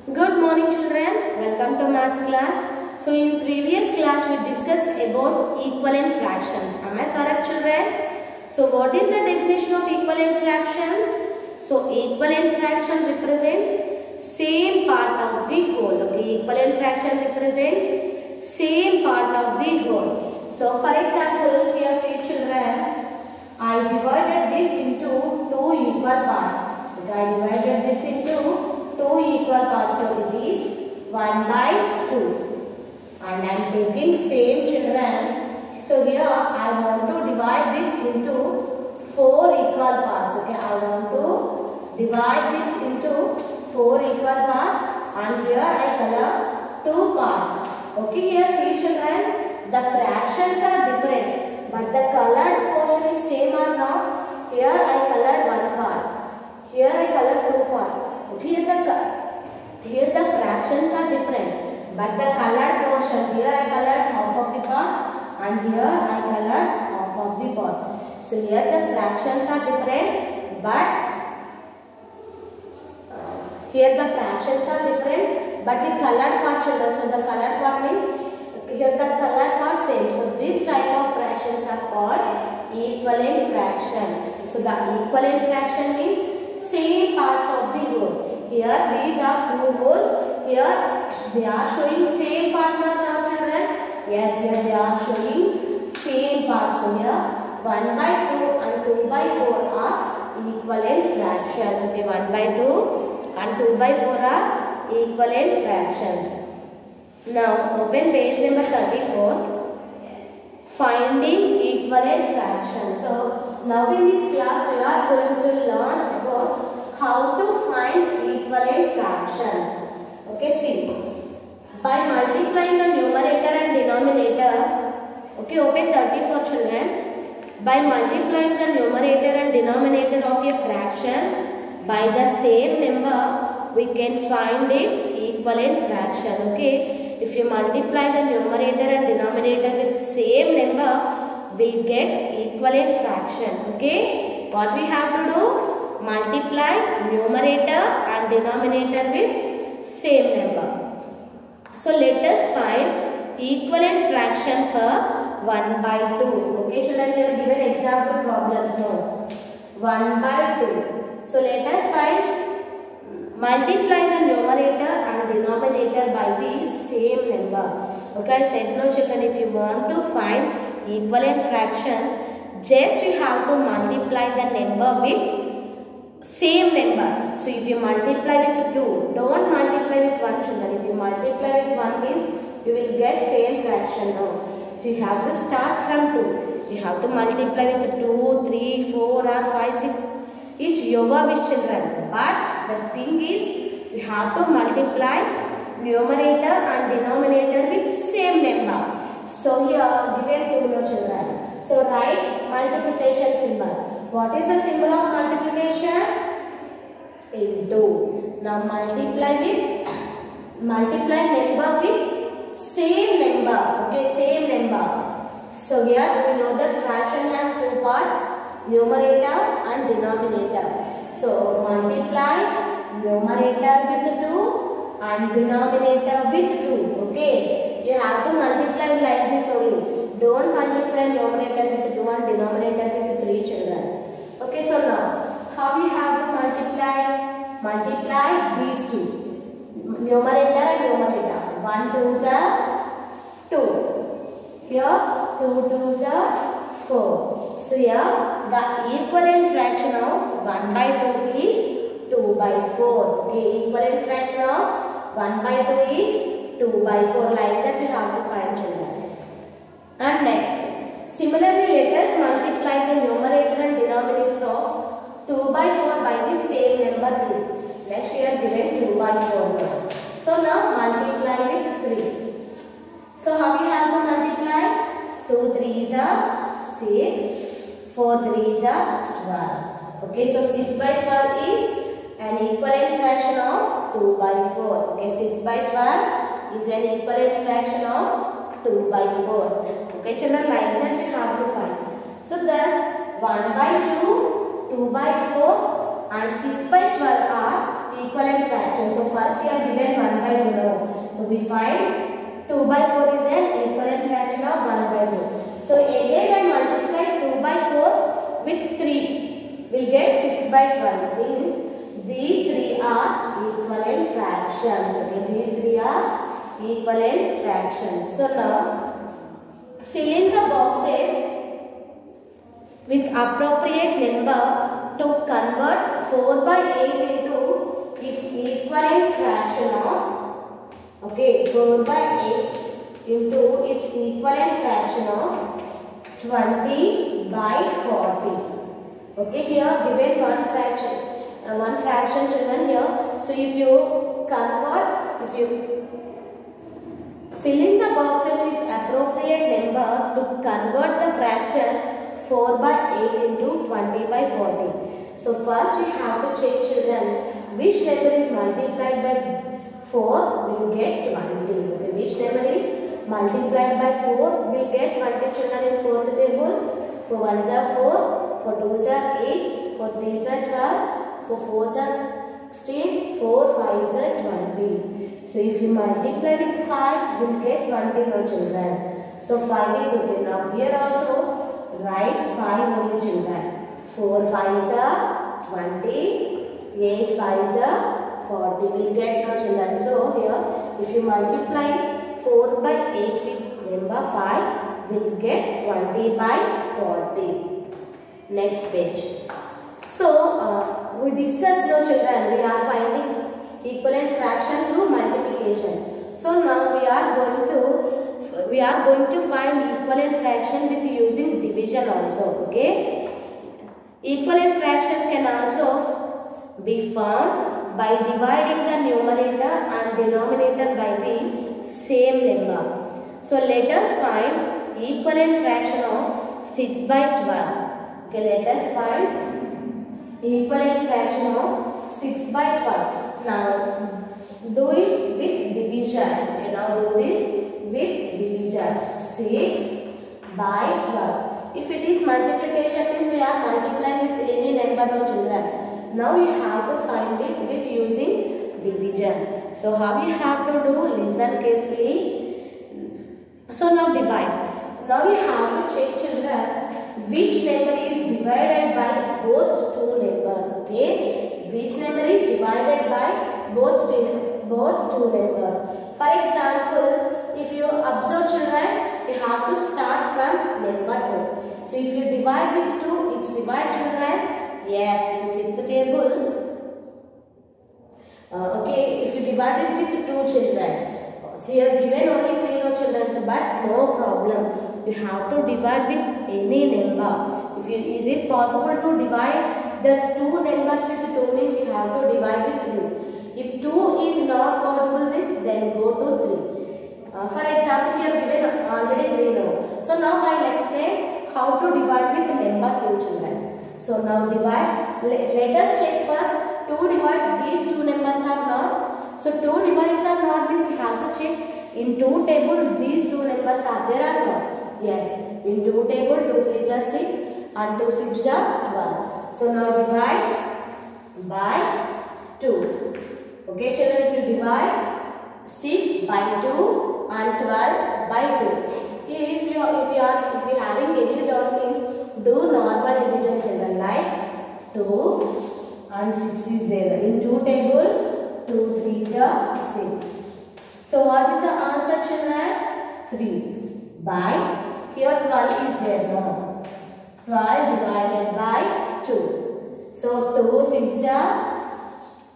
Good morning children, welcome to maths class. So in previous class we discussed about equivalent fractions. Am I correct children? So what is the definition of equivalent fractions? So equivalent fraction represent same part of the whole. Okay, equivalent fraction represents same part of the whole. So for example, here see children, I divided this into two equal parts. Okay, I divided this into two equal parts, so it is 1 by 2 and I am taking same children. So here I want to divide this into 4 equal parts. Okay, I want to divide this into 4 equal parts and here I color 2 parts. Okay, here see children, the fractions are different but the colored portion is same or not. Here I colored 1 part, here I colored 2 parts. Okay, here the fractions are different, but the colored portions, here I colored half of the part and here I colored half of the part. So here the fractions are different, but here the fractions are different, but the colored part children. So the colored part means here the colored part same. So this type of fractions are called equivalent fraction. So the equivalent fraction means same parts of the whole. Here these are two wholes. Here they are showing same part now children. Yes, here they are showing same part. So here 1 by 2 and 2 by 4 are equivalent fractions. Okay, 1 by 2 and 2 by 4 are equivalent fractions. Now open page number 34. Finding equivalent fractions. So now in this class we are going to learn about how to find equivalent fractions. Okay, see. By multiplying the numerator and denominator. Okay, open 34 children. By multiplying the numerator and denominator of a fraction by the same number, we can find its equivalent fraction. Okay. If you multiply the numerator and denominator with same number, we'll get equivalent fraction. Okay. What we have to do? Multiply numerator and denominator with same number. So let us find equivalent fraction for 1 by 2. Okay children, here given example problems now. 1 by 2. So let us find multiply the numerator and denominator by the same number. Okay, I said no children, if you want to find equivalent fraction, just you have to multiply the number with same number. So if you multiply with 2, don't multiply with 1 children. If you multiply with 1 means you will get same fraction now. So you have to start from 2. You have to multiply with 2, 3, 4 or 5, 6. Is your wish children, but the thing is you have to multiply numerator and denominator with same number. So here given 2 no children. So write multiplication symbol. What is the symbol of multiplication? Into. Now multiply number with same number. Okay, same number. So here we know that fraction has 2 parts, numerator and denominator. So multiply numerator with 2 and denominator with 2. Okay, you have to multiply like this only. Don't multiply numerator with 2 and denominator with 3 children. Okay, so now how we have to multiply? Multiply these two. Numerator and numerator. 1 2s are 2. Here 2 2s are 4. So here the equivalent fraction of 1 by 2 is 2 by 4. Okay, equivalent fraction of 1 by 2 is 2 by 4. Like that we have to find children. And next, similarly let us multiply the numerator and denominator of 2 by 4 by the same number 3. Next we are given 2 by 4 now. So now multiply with 3. So how we have to multiply? 2 3s are 6. 4 3s are 12. Okay, so 6 by 12 is an equivalent fraction of 2 by 4. Okay, 6 by 12 is an equivalent fraction of 2 by 4. Okay, children, like that we have to find. So thus 1 by 2, 2 by 4 and 6 by 12 are equivalent fractions. So first we are given we find 2 by 4 is an equivalent fraction of 1 by 2. So again I multiply 2 by 4 with 3. We'll get 6 by 12. Means these three are equivalent fractions. Okay, these three are equivalent fractions. So now fill in the boxes with appropriate number to convert 4 by 8 into its equivalent fraction of 4 by 8 into its equivalent fraction of 20 by 40. Okay, here given one fraction children here. So if you fill in the boxes with appropriate number to convert the fraction 4 by 8 into 20 by 40. So first we have to check children which number is multiplied by 4 will get 20. Okay, which number is multiplied by 4 will get 20 children in fourth table. For 1s are 4, for 2s are 8, for 3s are 12, for 4s are 16, for 5s are 20. So if you multiply with 5 will get 20 no children. So 5 is okay. Now here also write 5 only children. 4 5s are 20, 8 5s are 40 will get no children. So here if you multiply 4 by 8 with number 5 will get 20 by 40. Next page. So we discussed no children, we are finding equivalent fraction through multiplication. So now we are going to find equivalent fraction with using division also. Okay. Equivalent fractions can also be found by dividing the numerator and denominator by the same number. So let us find equivalent fraction of 6 by 12. Okay, let us find equivalent fraction of 6 by 12. Now do it with division. Okay, now do this with division. 6 by 12. If it is multiplication, means we are multiplying with any number no children. Now you have to find it with using division. So how you have to do? Listen carefully. So now divide. Now you have to check children which number is divided by both two numbers. Okay, which number is divided by both two numbers. For example, if you observe children, you have to start from number 2. So if you divide with 2, it's divide children. Yes, in 6th table. Okay, if you divide it with 2 children. So here given only 3 no children, but no problem. You have to divide with any number. Is it possible to divide the 2 numbers with 2 means you have to divide with 2. If 2 is not possible means then go to 3. For example, here given already 3 now. So now I will explain how to divide with number 2 children. So now divide. Let us check first. 2 divides, these 2 numbers are not. So 2 divides are not means we have to check in 2 tables these 2 numbers are there or not. Yes, in 2 table 2 3s are 6 and 2 6s are 12. So now divide by 2. Okay children, if you divide 6 by 2 and 12 by 2. If you are having any doubt means do normal division children, like 2 and 6 is there. In 2 table 2 3s are 6. So what is the answer children? 3 by, here 12 is there now. 12 divided by 2. So 2 6s are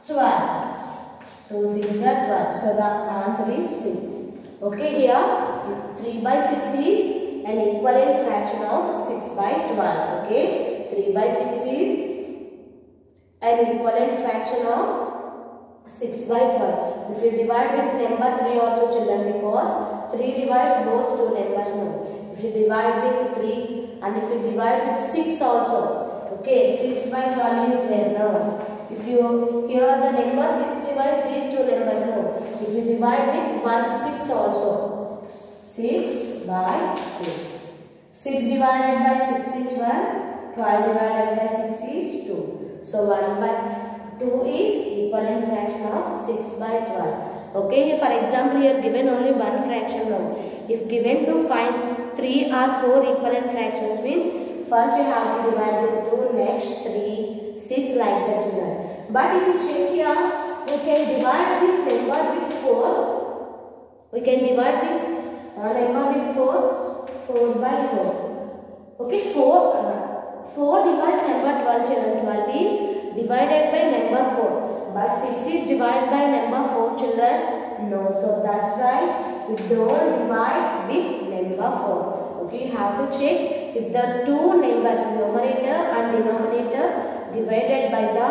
12. 2 6s are 12. So the answer is 6. Okay, here 3 by 6 is an equivalent fraction of 6 by 12. Okay, 3 by 6 is an equivalent fraction of 6 by 12. If you divide with number 3 also children, because 3 divides both two numbers now. If you divide with 3 and if you divide with 6 also. Okay, 6 by 12 is there now. If you here the number 6 divide these two numbers now. If you divide with 6 also. 6 by 6. 6 divided by 6 is 1. 12 divided by 6 is 2. So 1 by 2 is equivalent fraction of 6 by 12. Okay, for example, here given only one fraction now. If given to find 3 or 4 equivalent fractions means first you have to divide with 2, next 3, 6 like that children. But if you check here, we can divide this number with 4. We can divide this number with 4 by 4. Okay, 4 divides number 12 children. 12 is divided by number 4. But 6 is divided by number 4 children. No, so that's why we don't divide with number 4. Okay, you have to check if the two numbers, numerator and denominator, divided by the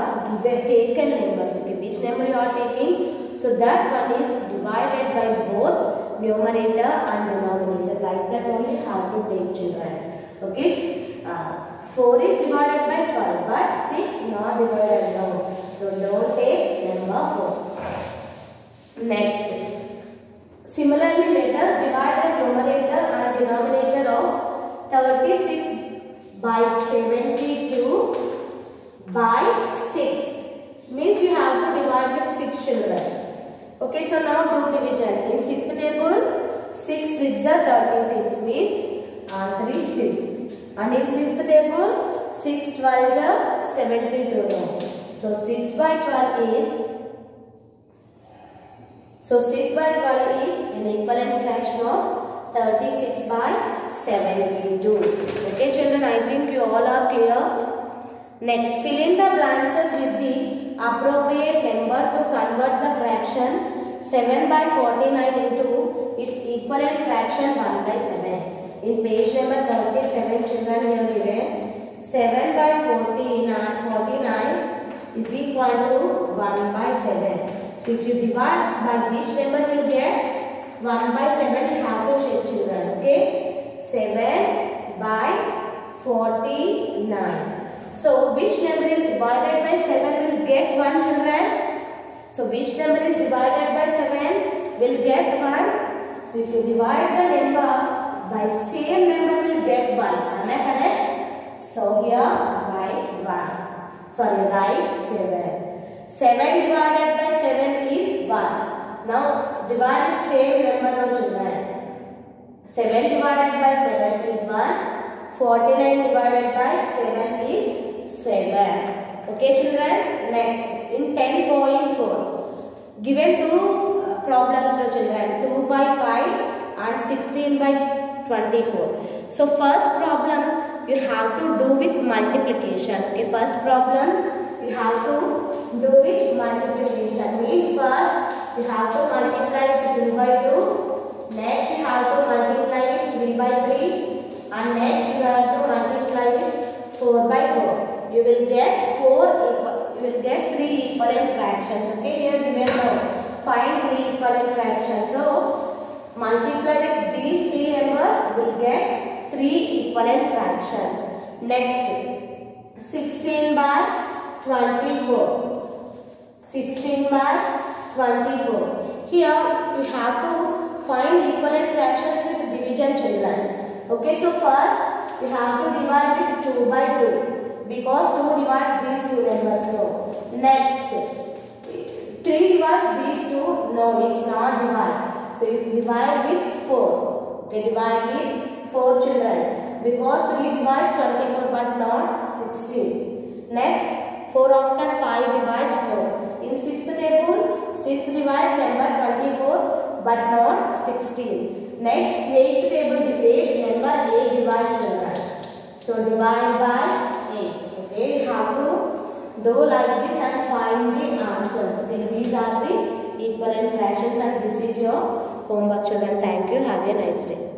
taken numbers. Okay, which number you are taking? So that one is divided by both numerator and denominator. Like that only have to take children. Okay, 4 is divided by 12, but 6 not divided now. So don't take number 4. Next, similarly, let us divide the numerator and denominator of 36 by 72 by 6. Means you have to divide with 6 children. Okay, so now do division. In 6th table, 6 6 are 36 means answer is 6. And in 6th table, 6 12 are 72 now. So 6 by 12 is an equivalent fraction of 36 by 72. Okay children, I think you all are clear. Next, fill in the blanks with the appropriate number to convert the fraction 7 by 49 into its equivalent fraction 1 by 7. In page number 37 children here given 7 by 49 is equal to 1 by 7. So if you divide by which number will get 1 by 7, you have to check children. Okay, 7 by 49. So which number is divided by 7 will get 1 children? So which number is divided by 7 will get 1? So if you divide the number by same number will get 1. Am I correct? So here write 1. Sorry, write 7. 7 divided by 7 is 1. Now divide with same number of children. 7 divided by 7 is 1. 49 divided by 7 is 7. Okay children. Next, in 10.4, given two problems for children, 2 by 5 and 16 by 24. So first problem you have to do with multiplication. Okay, first problem you have to do with multiplication. Means first you have to multiply with 2 by 2. Next you have to multiply with 3 by 3. And next you have to multiply with 4 by 4. You will get 3 equivalent fractions. Okay, here given now. Find 3 equivalent fractions. So multiply with these 3 numbers will get 3 equivalent fractions. Next, 16 by 24. 16 by 24. Here you have to find equivalent fractions with division children. Okay, so first you have to divide with 2 by 2 because 2 divides these two numbers. No. Next, 3 divides these two. No, it's not divide. So you divide with 4. Okay, divide with 4 children because 3 divides 24 but not 16. Next, 4 after 5 divides 4. In 6th table, 6 divides number 24 but not 16. Next, 8th table, 8 number 8 divides children. So divide by 8. Okay, you have to do like this and find the answers. Okay, these are the equivalent fractions and this is your homework children. Thank you. Have a nice day.